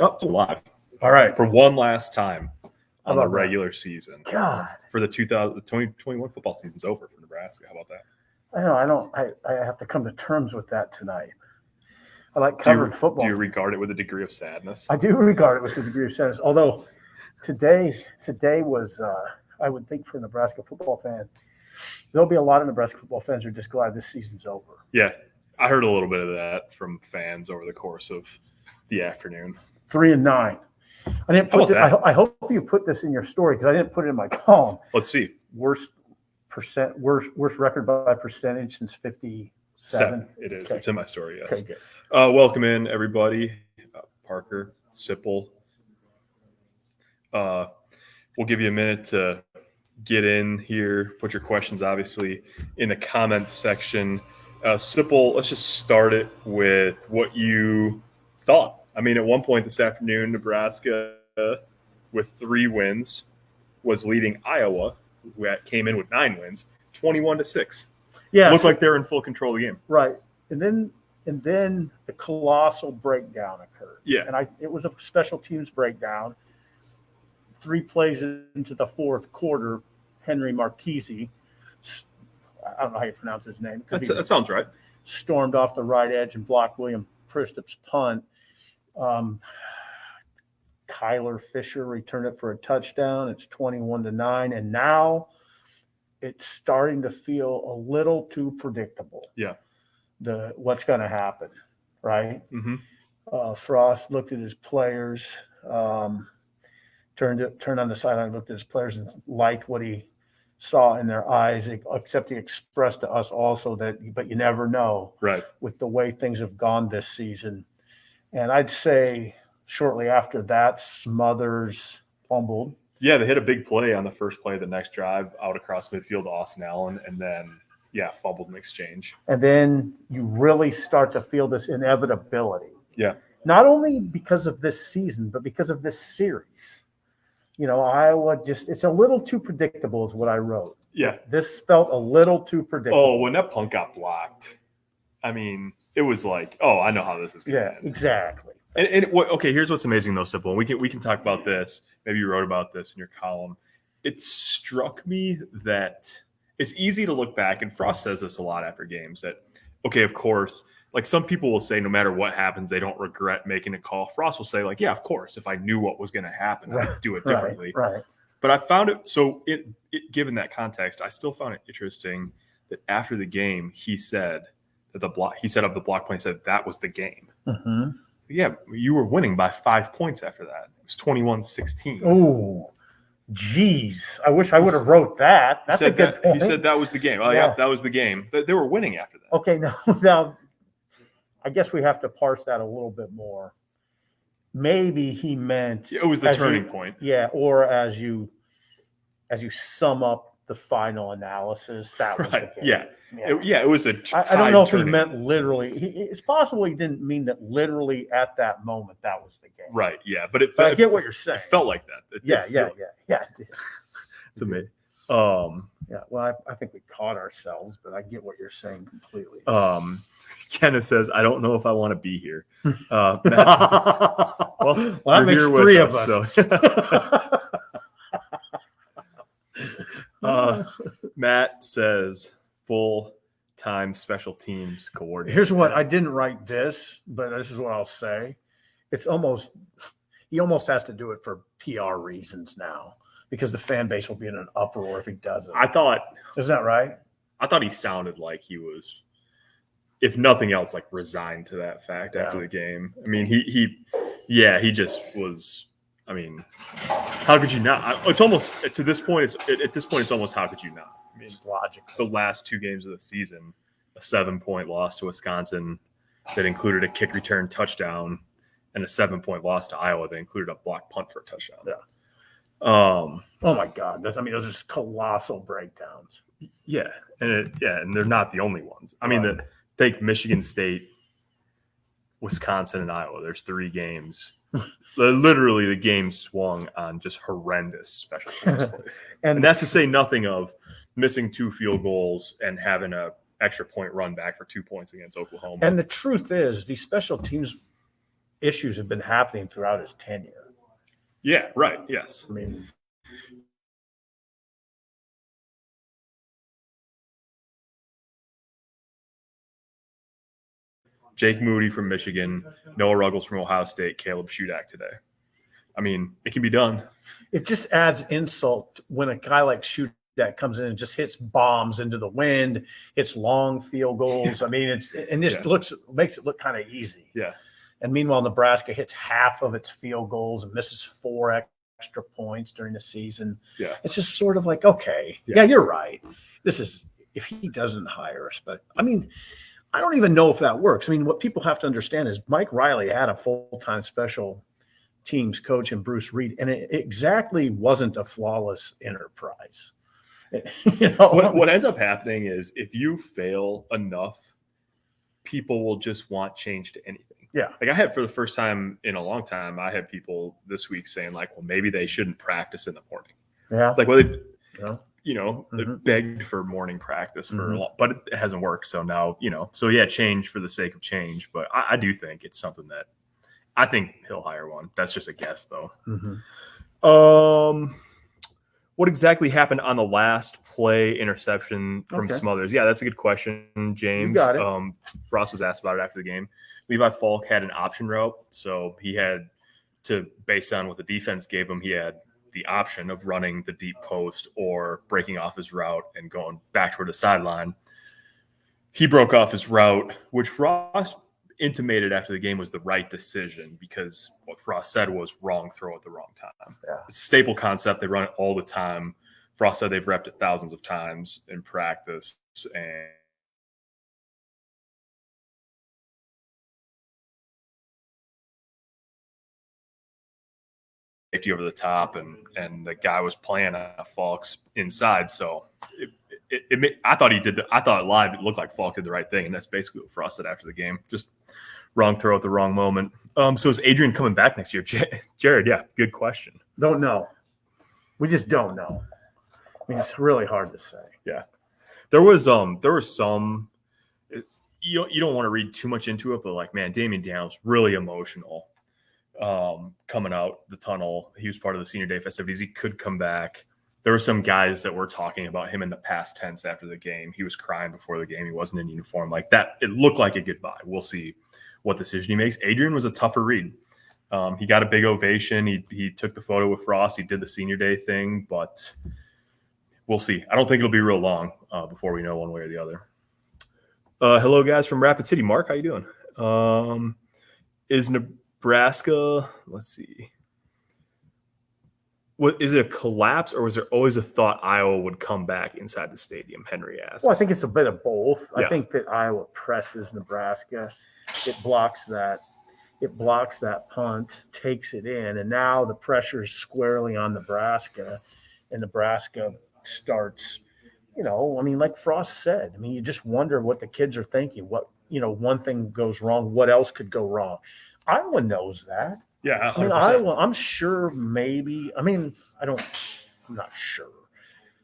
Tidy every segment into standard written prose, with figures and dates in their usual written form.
Oh, it's alive. All right. For one last time on the regular season. God. For the 2021 football season's over for Nebraska. How about that? I have to come to terms with that tonight. I like covering football. Do you regard it with a degree of sadness? I do regard it with a degree of sadness. Although today was, I would think for a Nebraska football fan, there'll be a lot of Nebraska football fans who are just glad this season's over. Yeah, I heard a little bit of that from fans over the course of the afternoon. 3-9. I didn't put. I hope you put this in your story because I didn't put it in my column. Let's see. Worst record by percentage since 57. It is. Okay. It's in my story. Yes. Okay, good. Welcome in everybody. Parker, Sipple. We'll give you a minute to get in here. Put your questions, obviously, in the comments section. Sipple, let's just start it with what you thought. I mean, at one point this afternoon, Nebraska, with 3 wins, was leading Iowa, who came in with 9 wins, 21-6. Yeah, looked like they're in full control of the game. Right, and then the colossal breakdown occurred. Yeah, and it was a special teams breakdown. 3 plays into the fourth quarter, Henry Marchese, I don't know how you pronounce his name. That sounds right. Stormed off the right edge and blocked William Pristup's punt. Kyler Fisher returned it for a touchdown. It's 21-9, and now it's starting to feel a little too predictable. Yeah, what's going to happen, right? Mm-hmm. Frost looked at his players, turned on the sideline, looked at his players, and liked what he saw in their eyes. Except he expressed to us also but you never know, right? With the way things have gone this season. And I'd say shortly after that, Smothers fumbled. Yeah, they hit a big play on the first play of the next drive out across midfield to Austin Allen, and then, fumbled in exchange. And then you really start to feel this inevitability. Yeah. Not only because of this season, but because of this series. Iowa it's a little too predictable is what I wrote. Yeah. This felt a little too predictable. Oh, when that punt got blocked, I mean – it was like, oh, I know how this is going to end. Yeah, exactly. Okay, here's what's amazing, though, Simple. We can talk about this. Maybe you wrote about this in your column. It struck me that it's easy to look back, and Frost says this a lot after games, that, okay, of course, like some people will say no matter what happens, they don't regret making a call. Frost will say, like, yeah, of course, if I knew what was going to happen, I'd do it differently. Right. But I found it – so given that context, I still found it interesting that after the game he said – of the block play, said that was the game. Mm-hmm. Yeah, you were winning by 5 points after that. It was 21-16. Oh, geez. I wish I would have wrote that. That's a good point. He said that was the game. Oh, yeah, that was the game. They were winning after that. Okay, now, I guess we have to parse that a little bit more. Maybe he meant it was the turning point. Yeah, or as you sum up the final analysis, that was right. The game. Yeah. It was a I don't know if he meant literally. It's possible he didn't mean that literally at that moment that was the game. Right, yeah. But I get what you're saying. It felt like that. It did. It's amazing. Yeah, well, I think we caught ourselves, but I get what you're saying completely. Kenneth says, I don't know if I want to be here. Well, that makes 3 of us. So. Matt says full-time special teams coordinator. Here's what I didn't write this, but this is what I'll say. He almost has to do it for PR reasons now because the fan base will be in an uproar if he doesn't. Isn't that right? I thought he sounded like he was, if nothing else, like resigned to that fact after the game. I mean, he just was. I mean, how could you not? It's almost to this point. It's almost how could you not? I mean, it's logical. The last 2 games of the season, a 7-point loss to Wisconsin that included a kick return touchdown, and a 7-point loss to Iowa that included a blocked punt for a touchdown. Yeah. Oh my God! Those are just colossal breakdowns. Yeah, and they're not the only ones. I mean, take Michigan State, Wisconsin, and Iowa. There's 3 games. Literally, the game swung on just horrendous special teams plays, and that's to say nothing of missing 2 field goals and having a extra point run back for 2 points against Oklahoma. And the truth is, these special teams issues have been happening throughout his tenure. Yeah, right. Yes. I mean, Jake Moody from Michigan, Noah Ruggles from Ohio State, Caleb Shudak today. I mean, it can be done. It just adds insult when a guy like Shudak comes in and just hits bombs into the wind, hits long field goals. I mean, makes it look kind of easy. Yeah. And meanwhile, Nebraska hits half of its field goals and misses 4 extra points during the season. Yeah. It's just sort of like, okay, yeah, you're right. This is, if he doesn't hire us, but I mean, I don't even know if that works. I mean, what people have to understand is Mike Riley had a full-time special teams coach in Bruce Reed, and it exactly wasn't a flawless enterprise. What ends up happening is if you fail enough, people will just want change to anything. Yeah. Like I had for the first time in a long time, I had people this week saying like, well, maybe they shouldn't practice in the morning. Yeah. It's like, well, they begged for morning practice for a lot, but it hasn't worked. So now, so yeah, change for the sake of change. But I do think it's something that I think he'll hire one. That's just a guess though. What exactly happened on the last play interception from Smothers? Yeah, that's a good question, James. You got it. Ross was asked about it after the game. Levi Falk had an option route, so he had to, based on what the defense gave him, he had the option of running the deep post or breaking off his route and going back toward the sideline. He broke off his route, which Frost intimated after the game was the right decision because what Frost said was wrong throw at the wrong time. Yeah. It's a staple concept. They run it all the time. Frost said they've repped it thousands of times in practice, and safety over the top, and the guy was playing Falk's inside. So I thought he did. I thought live it looked like Falk did the right thing, and that's basically what Frost said after the game. Just wrong throw at the wrong moment. So is Adrian coming back next year? Jared, yeah, good question. Don't know. We just don't know. I mean, it's really hard to say. Yeah, there was some. You don't want to read too much into it, but like, man, Damian Daniels really emotional. Coming out the tunnel, he was part of the senior day festivities. He could come back. There were some guys that were talking about him in the past tense after the game. He was crying before the game. He wasn't in uniform like that. It looked like a goodbye. We'll see what decision he makes. Adrian was a tougher read. He got a big ovation. He took the photo with Frost. He did the senior day thing, but we'll see. I don't think it'll be real long before we know one way or the other. Hello, guys from Rapid City. Mark, how you doing? Is Nebraska, let's see. What is it, a collapse, or was there always a thought Iowa would come back inside the stadium? Henry asks. Well, I think it's a bit of both. Yeah. I think that Iowa presses Nebraska. It blocks that punt, takes it in, and now the pressure is squarely on Nebraska, and Nebraska starts, like Frost said, you just wonder what the kids are thinking. What, one thing goes wrong, what else could go wrong? Iowa knows that. Yeah, 100%. Iowa, I'm sure maybe. I'm not sure.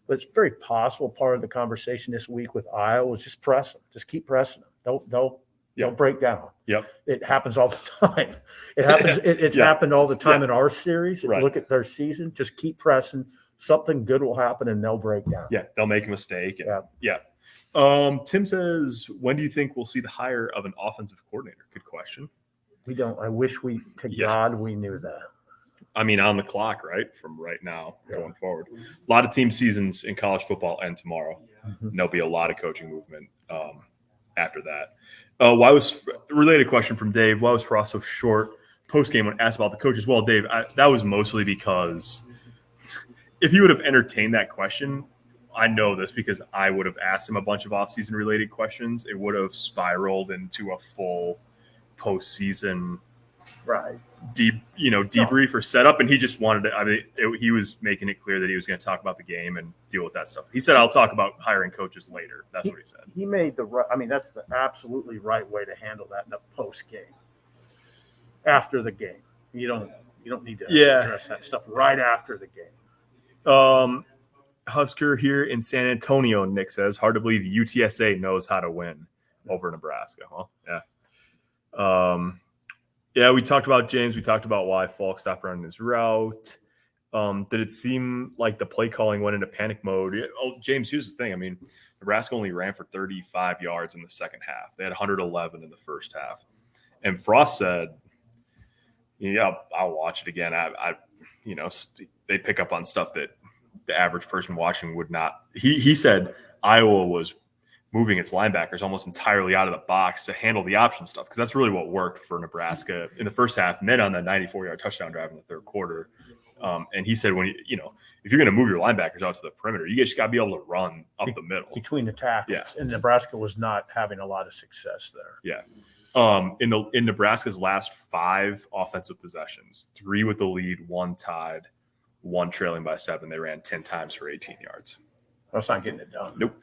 But it's very possible part of the conversation this week with Iowa was just press them. Just keep pressing them. Don't break down. Yep. It happens all the time. It happens. It's happened all the time in our series. Right. Look at their season. Just keep pressing. Something good will happen and they'll break down. Yeah, they'll make a mistake. Yeah. Tim says, when do you think we'll see the hire of an offensive coordinator? Good question. We don't. I wish God we knew that. On the clock, right? From right now going forward. A lot of team seasons in college football end tomorrow. Mm-hmm. There'll be a lot of coaching movement after that. Related question from Dave. Why was Frost so short post-game when asked about the coaches? Well, Dave, that was mostly because if he would have entertained that question, I know this because I would have asked him a bunch of offseason related questions. It would have spiraled into a full postseason debrief or setup, and he just wanted to. He was making it clear that he was going to talk about the game and deal with that stuff. He said, "I'll talk about hiring coaches later." That's what he said. He made the right. That's the absolutely right way to handle that in the post game. After the game, you don't need to address that stuff right after the game. Husker here in San Antonio, Nick says, hard to believe UTSA knows how to win over Nebraska. Well, yeah. Yeah, we talked about James. We talked about why Falk stopped running his route. Did it seem like the play calling went into panic mode? Oh, James, here's the thing. I mean, Nebraska only ran for 35 yards in the second half. They had 111 in the first half. And Frost said, yeah, I'll watch it again. They pick up on stuff that the average person watching would not. He said Iowa was moving its linebackers almost entirely out of the box to handle the option stuff, because that's really what worked for Nebraska in the first half and then on the 94-yard touchdown drive in the third quarter. And he said, if you're going to move your linebackers out to the perimeter, you just got to be able to run up the middle between the tackles. Yeah. And Nebraska was not having a lot of success there. Yeah. In Nebraska's last 5 offensive possessions, 3 with the lead, 1 tied, 1 trailing by 7, they ran 10 times for 18 yards. That's not getting it done. Nope.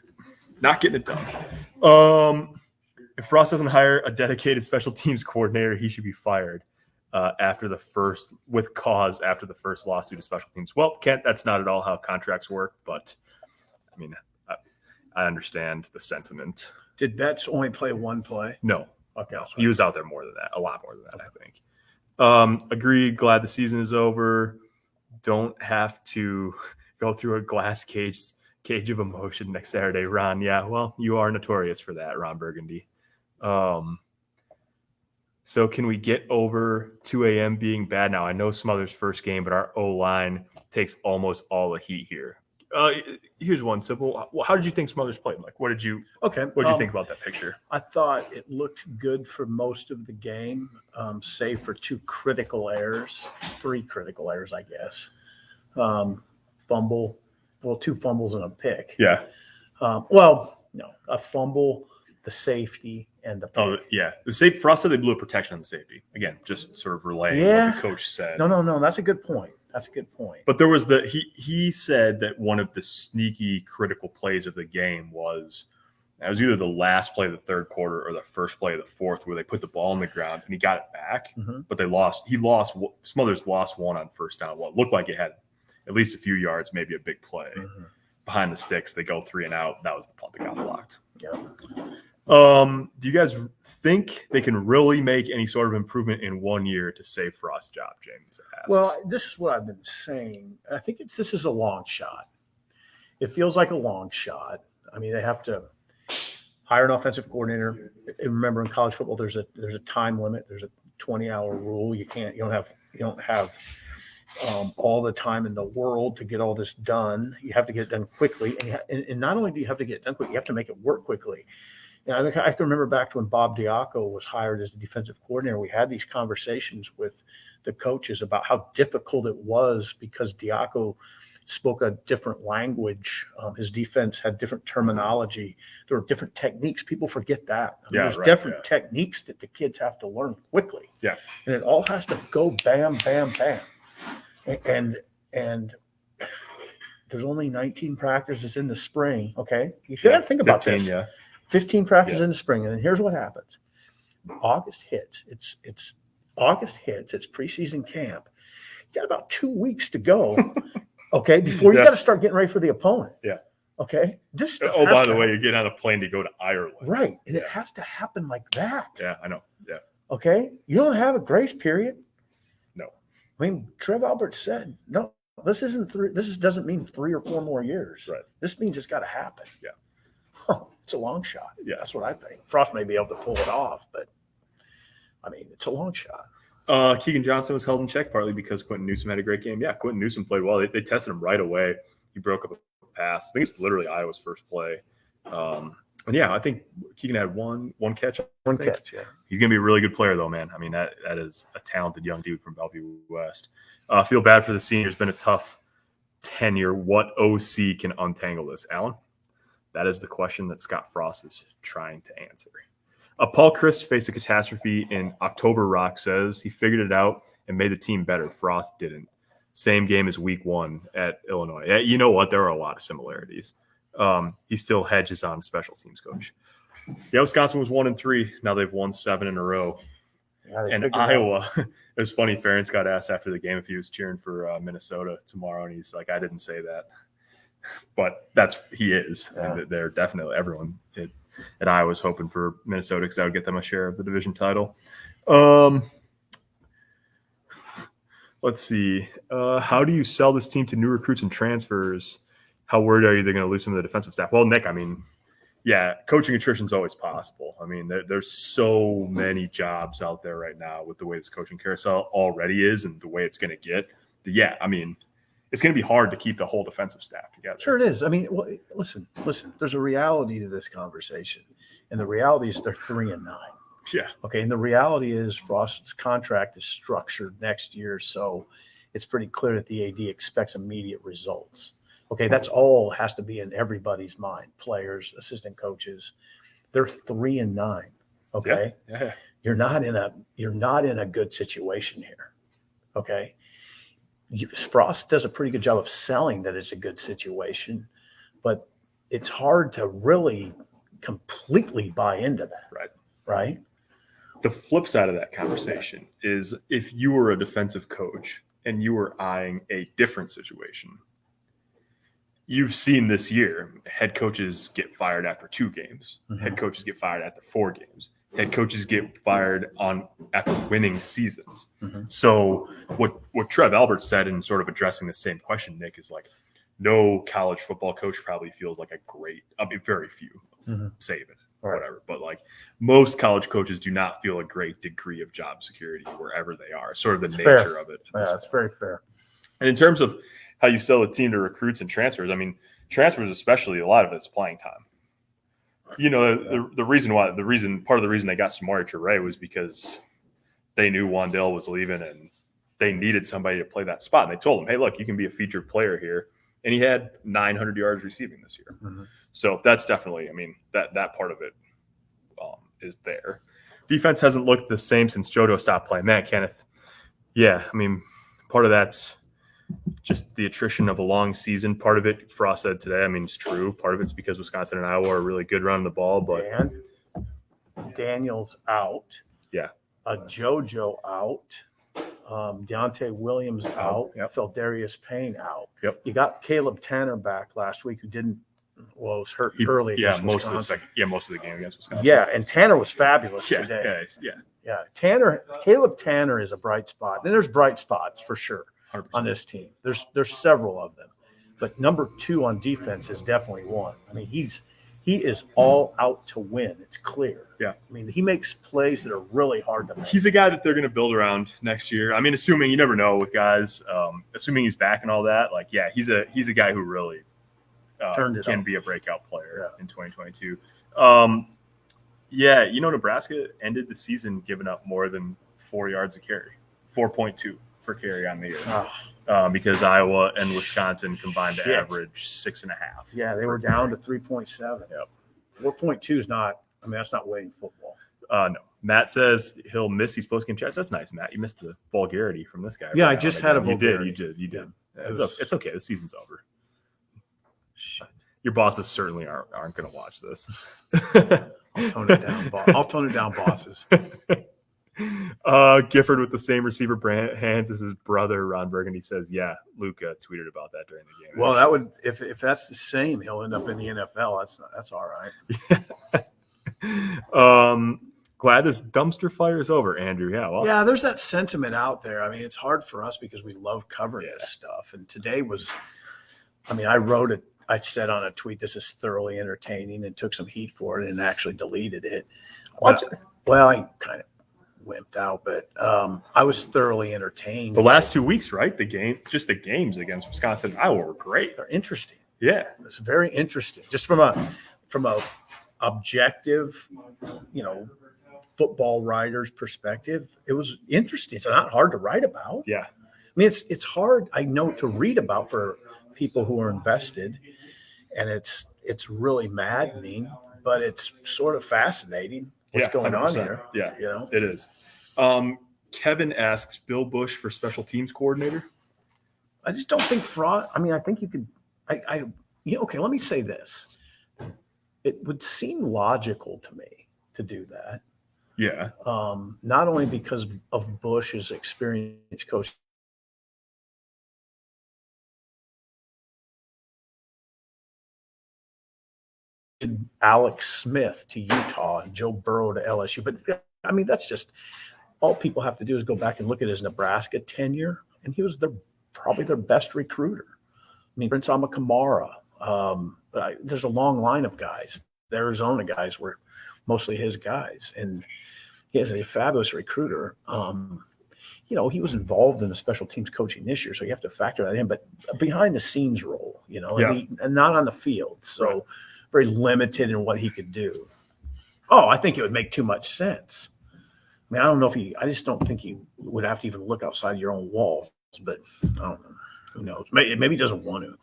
Not getting it done. If Frost doesn't hire a dedicated special teams coordinator, he should be fired after the first loss due to special teams. Well, Kent, that's not at all how contracts work, but I mean, I understand the sentiment. Did Betts only play 1 play? No. Okay. No, he was out there more than that, a lot more than that, I think. Agreed. Glad the season is over. Don't have to go through a glass cage of emotion next Saturday, Ron. Yeah, well, you are notorious for that, Ron Burgundy. So can we get over 2 a.m. being bad now? I know Smothers' first game, but our O-line takes almost all the heat here. Here's one, Sipple. How did you think Smothers played? Like, what did you think about that picture? I thought it looked good for most of the game, save for 2 critical errors, 3 critical errors, I guess. Fumble. Well, 2 fumbles and a pick. Yeah. A fumble, the safety, and the pick. Oh, yeah. The safety. Frost said they blew a protection on the safety. Again, just sort of relaying what the coach said. No. That's a good point. But there was he said that one of the sneaky critical plays of the game was either the last play of the third quarter or the first play of the fourth, where they put the ball on the ground and he got it back, but they lost. Smothers lost 1 on first down. What looked like it had at least a few yards, maybe a big play behind the sticks. They go 3 and out. That was the punt that got blocked. Yeah. Do you guys think they can really make any sort of improvement in 1 year to save Frost's job? James asks. Well, this is what I've been saying. I think this is a long shot. It feels like a long shot. I mean, they have to hire an offensive coordinator. And remember, in college football, there's a time limit. There's a 20-hour rule. You don't have all the time in the world to get all this done. You have to get it done quickly. And not only do you have to get it done quickly, you have to make it work quickly. I can remember back to when Bob Diaco was hired as the defensive coordinator. We had these conversations with the coaches about how difficult it was because Diaco spoke a different language. His defense had different terminology. There were different techniques. People forget that. There's different techniques that the kids have to learn quickly. Yeah. And it all has to go bam, bam, bam. And there's only 19 practices in the spring. Okay. You got to think about 15, this. Yeah. 15 practices in the spring. And here's what happens. August hits. It's preseason camp. You got about 2 weeks to go. Okay. Before you got to start getting ready for the opponent. Yeah. Okay. By the way, you're getting on a plane to go to Ireland. Right. And it has to happen like that. Yeah, I know. Yeah. Okay. You don't have a grace period. No. I mean, Trev Alberts said, no, this doesn't mean 3 or 4 more years. Right. This means it's got to happen. Yeah. It's a long shot. Yeah. That's what I think. Frost may be able to pull it off, but I mean, it's a long shot. Keegan Johnson was held in check partly because Quentin Newsom had a great game. Yeah, Quentin Newsom played well. They tested him right away. He broke up a pass. I think it's literally Iowa's first play. And yeah, I think Keegan had one catch. One catch, yeah. He's going to be a really good player, though, man. I mean, that is a talented young dude from Bellevue West. Feel bad for the seniors. Been a tough tenure. What OC can untangle this? Alan? That is the question that Scott Frost is trying to answer. Paul Christ faced a catastrophe in October. Rock says he figured it out and made the team better. Frost didn't. Same game as week 1 at Illinois. Yeah, you know what? There are a lot of similarities. He still hedges on special teams coach. Yeah, Wisconsin was 1-3. Now they've won 7 in a row. Yeah, and Iowa, it was funny. Ferentz got asked after the game if he was cheering for Minnesota tomorrow, and he's like, I didn't say that. But he is. Yeah. And they're definitely everyone at Iowa's hoping for Minnesota because that would get them a share of the division title. Let's see. How do you sell this team to new recruits and transfers? How worried are you they're going to lose some of the defensive staff? Well, Nick, I mean, yeah, coaching attrition is always possible. I mean, there's so many jobs out there right now with the way this coaching carousel already is and the way it's going to get. Yeah, I mean, it's going to be hard to keep the whole defensive staff together. Sure it is. I mean, well, listen. There's a reality to this conversation, and the reality is they're 3-9. Yeah. Okay, and the reality is Frost's contract is structured next year, so it's pretty clear that the AD expects immediate results. Okay, that's all has to be in everybody's mind. Players, assistant coaches, they're 3-9. Okay, yeah. You're not in a good situation here. Okay, Frost does a pretty good job of selling that it's a good situation, but it's hard to really completely buy into that. Right. The flip side of that conversation is if you were a defensive coach and you were eyeing a different situation, you've seen this year, head coaches get fired after 2 games. Mm-hmm. Head coaches get fired after 4 games. Head coaches get fired after winning seasons. Mm-hmm. So what Trev Albert said in sort of addressing the same question, Nick, is like, no college football coach probably feels like very few, save it. Whatever, but like most college coaches do not feel a great degree of job security wherever they are. Sort of the nature of it. Yeah, that's very fair. And in terms of how you sell a team to recruits and transfers, I mean, transfers especially, a lot of it's playing time. You know, part of the reason they got Samori Toure was because they knew Wandale was leaving and they needed somebody to play that spot. And they told him, hey, look, you can be a featured player here. And he had 900 yards receiving this year. Mm-hmm. So that's definitely, I mean, that part of it is there. Defense hasn't looked the same since Jodo stopped playing. Man, Kenneth, yeah, I mean, part of that's just the attrition of a long season. Part of it, Frost said today, I mean, it's true. Part of it's because Wisconsin and Iowa are really good running the ball. But Daniel's out. Yeah. JoJo out. Deontay Williams out. Yep. Feldarius Payne out. Yep. You got Caleb Tanner back last week, who was hurt early. Yeah, most of the game against Wisconsin. Yeah, and Tanner was fabulous today. Yeah. Caleb Tanner is a bright spot. And there's bright spots for sure 100%. On this team. There's several of them, but number 2 on defense is definitely one. I mean, he is all out to win. It's clear. Yeah. I mean, he makes plays that are really hard to make. He's a guy that they're going to build around next year. I mean, assuming you never know with guys, assuming he's back and all that. Like, yeah, he's a guy who really can be a breakout player in 2022. Nebraska ended the season giving up more than 4 yards a carry, 4.2 per carry on the year, because Iowa and Wisconsin combined to average 6.5. Yeah, they were down to 3.7. Yep. 4.2 is not. I mean, that's not winning football. No. Matt says he'll miss these post-game chats. That's nice, Matt. You missed the vulgarity from this guy. Yeah, I just had a vulgarity. You did. It's okay. The season's over. Your bosses certainly aren't going to watch this. I'll tone it down. I'll tone it down, bosses. Gifford with the same receiver hands as his brother, Ron Burgundy, says, yeah, Luka tweeted about that during the game. Well, that would if that's the same, he'll end up in the NFL. That's all right. Glad this dumpster fire is over, Andrew. Yeah, well, yeah, there's that sentiment out there. I mean, it's hard for us because we love covering this stuff. And today was, I mean, I wrote it. I said on a tweet, this is thoroughly entertaining, and took some heat for it and actually deleted it. Well, I kind of wimped out, but I was thoroughly entertained. The last 2 weeks, right? The games against Wisconsin and Iowa were great. They're interesting. Yeah. It's very interesting. Just from a objective, football writer's perspective, it was interesting. It's not hard to write about. Yeah. I mean, it's hard, I know, to read about for people who are invested, and it's really maddening, but it's sort of fascinating what's going 100%. On here. Yeah, it is. Kevin asks, Bill Bush for special teams coordinator? I just don't think fraud. I mean, I think you could okay, let me say this. It would seem logical to me to do that. Yeah. Not only because of Bush's experience coaching Alex Smith to Utah and Joe Burrow to LSU. But I mean, that's just all people have to do is go back and look at his Nebraska tenure and he was probably their best recruiter. I mean, Prince Amakamara. There's a long line of guys. The Arizona guys were mostly his guys, and he is a fabulous recruiter. He was involved in the special teams coaching this year, so you have to factor that in. But behind the scenes role, and not on the field, so very limited in what he could do. Oh, I think it would make too much sense. I mean, I don't know I just don't think he would have to even look outside your own walls. But I don't know. Who knows? Maybe he doesn't want to.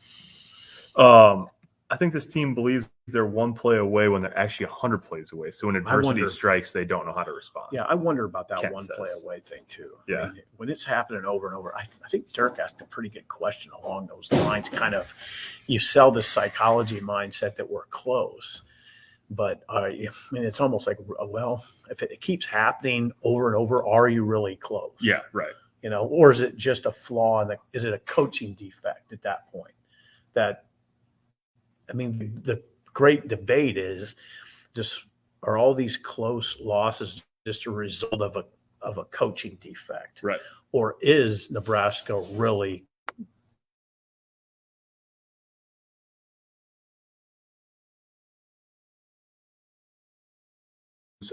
I think this team believes they're one play away when they're actually 100 plays away. So when adversity strikes, they don't know how to respond. Yeah, I wonder about that one play away thing too. Yeah. I mean, when it's happening over and over, I think Dirk asked a pretty good question along those lines. Kind of, you sell this psychology mindset that we're close. But it's almost like, well, if it keeps happening over and over, are you really close? Yeah, right. Or is it just a flaw? Is it a coaching defect at that point? The great debate is just, are all these close losses just a result of a coaching defect? Right. Or is Nebraska really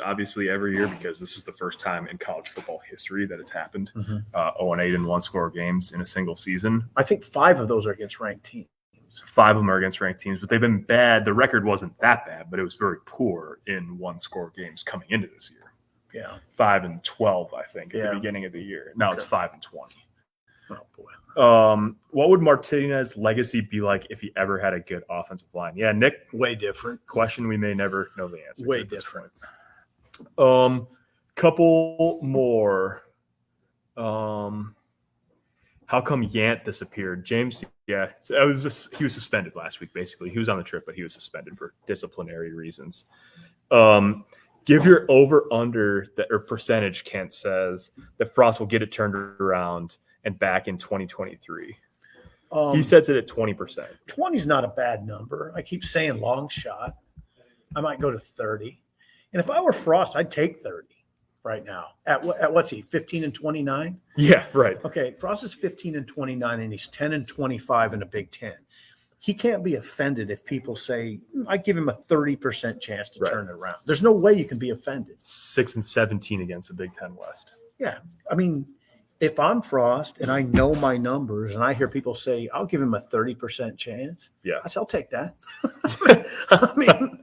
obviously every year, because this is the first time in college football history that it's happened. 0-8 in one-score games in a single season. I think 5 of those are against ranked teams. 5 of them are against ranked teams, but they've been bad. The record wasn't that bad, but it was very poor in one-score games coming into this year. Yeah, 5-12, I think, at the beginning of the year. Now it's 5-20. Oh boy. What would Martinez's legacy be like if he ever had a good offensive line? Yeah, Nick. Way different. Question we may never know the answer. Way different. Couple more. How come Yant disappeared? James, yeah, he was suspended last week, basically. He was on the trip, but he was suspended for disciplinary reasons. Give your over-under or percentage, Kent says, that Frost will get it turned around and back in 2023. He sets it at 20%. 20 is not a bad number. I keep saying long shot. I might go to 30. And if I were Frost, I'd take 30 right now. At what's he, 15-29? Yeah, right. Okay, Frost is 15-29, and he's 10-25 in the Big Ten. He can't be offended if people say, I give him a 30% chance to turn it around. There's no way you can be offended. 6-17 against the Big Ten West. Yeah, I mean, if I'm Frost and I know my numbers and I hear people say, I'll give him a 30% chance. Yeah. I say, I'll take that. I mean,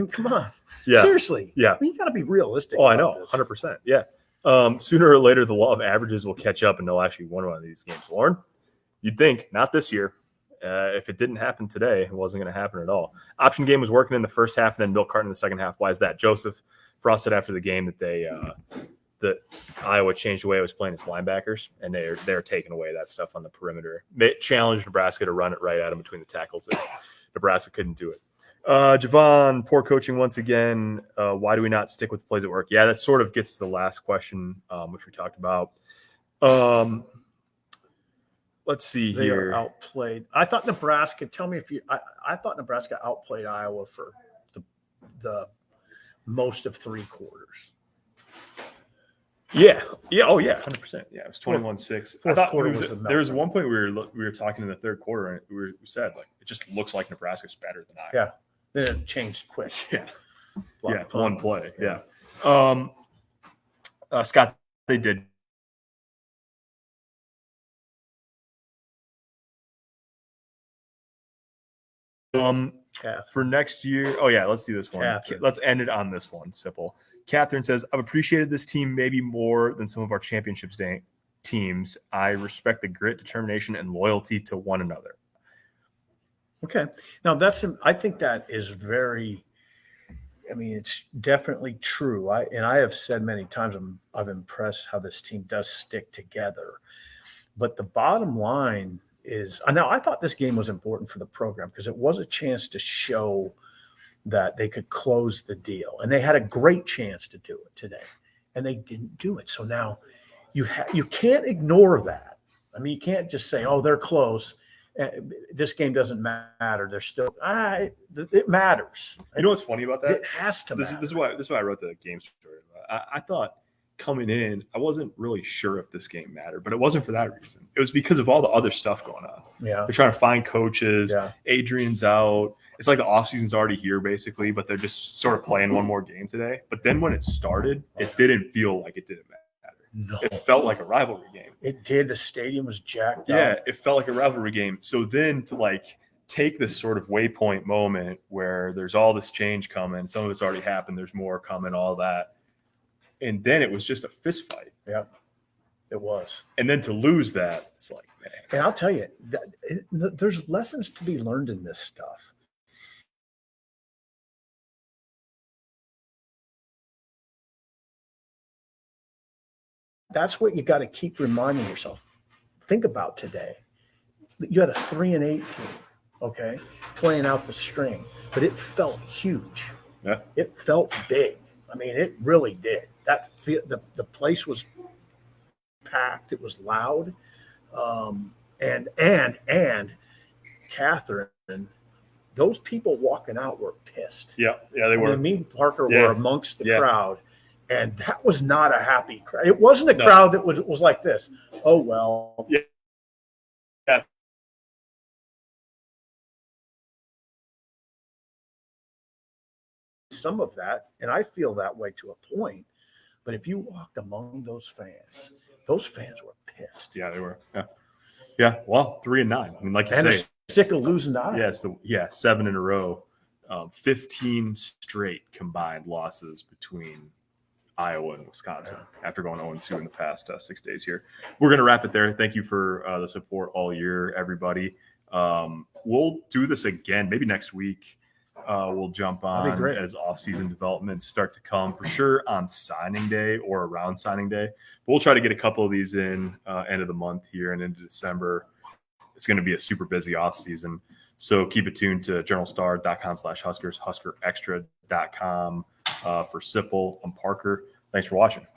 come on. Yeah. Seriously. Yeah. I mean, you got to be realistic. Oh, I know. 100%. Yeah. Sooner or later, the law of averages will catch up and they'll actually win one of these games. Lauren, you'd think, not this year. If it didn't happen today, it wasn't going to happen at all. Option game was working in the first half and then Milk Carton in the second half. Why is that? Joseph Frost said after the game that that Iowa changed the way it was playing its linebackers, and they're taking away that stuff on the perimeter. They challenged Nebraska to run it right at them between the tackles, and Nebraska couldn't do it. Javon, poor coaching once again. Why do we not stick with the plays at work? Yeah, that sort of gets to the last question, which we talked about. Let's see they here. Are outplayed. I thought Nebraska. Tell me if you. I thought Nebraska outplayed Iowa for the most of 3 quarters. Yeah. Oh, yeah. 100%. Yeah, it was 21-6. I thought there was one point we were talking in the third quarter, and we said it just looks like Nebraska's better than Iowa. Yeah. Then it changed quick. Yeah. One play. Yeah. Scott, they did. For next year. Oh, yeah, let's do this one. Catherine. Let's end it on this one, Sipple. Catherine says, I've appreciated this team maybe more than some of our championships day teams. I respect the grit, determination, and loyalty to one another. Okay. Now, I think that is very – I mean, it's definitely true. I have said many times I'm impressed how this team does stick together. But the bottom line is – now, I thought this game was important for the program because it was a chance to show – that they could close the deal. And they had a great chance to do it today, and they didn't do it. So now you can't ignore that. I mean, you can't just say, oh, they're close. This game doesn't matter. They're still it matters. You know what's funny about that? It has to matter. This is why I wrote the game story. I thought coming in, I wasn't really sure if this game mattered, but it wasn't for that reason. It was because of all the other stuff going on. Yeah. They're trying to find coaches. Yeah. Adrian's out. It's like the offseason's already here, basically, but they're just sort of playing one more game today. But then when it started, it didn't feel like it didn't matter. No. It felt like a rivalry game. It did. The stadium was jacked Yeah, up. it felt like a rivalry game. So then to like take this sort of waypoint moment where there's all this change coming, some of it's already happened, there's more coming, all that. And then it was just a fist fight. Yeah, it was. And then to lose that, it's like, man. And I'll tell you, there's lessons to be learned in this stuff. That's what you got to keep reminding yourself. Think about today. You had a 3-8 team, okay, playing out the string, but it felt huge. Yeah. It felt big. I mean, it really did. The place was packed. It was loud, and Catherine, those people walking out were pissed. Yeah, they were. Me and Parker were amongst the Yeah. crowd, and that was not a happy crowd. It wasn't a crowd that was like this. Oh well. Yeah. Some of that, and I feel that way to a point. But if you walked among those fans were pissed. Yeah, they were. Yeah. Well, 3-9. I mean, like you say, sick of losing to Iowa. Yeah, 7 in a row, 15 straight combined losses between Iowa and Wisconsin after going 0-2 in the past 6 days here. We're going to wrap it there. Thank you for the support all year, everybody. We'll do this again maybe next week. We'll jump on as off-season developments start to come for sure on signing day or around signing day. But we'll try to get a couple of these in end of the month here and into December. It's going to be a super busy off-season. So keep it tuned to journalstar.com/Huskers, huskerextra.com for Sipple. I'm Parker. Thanks for watching.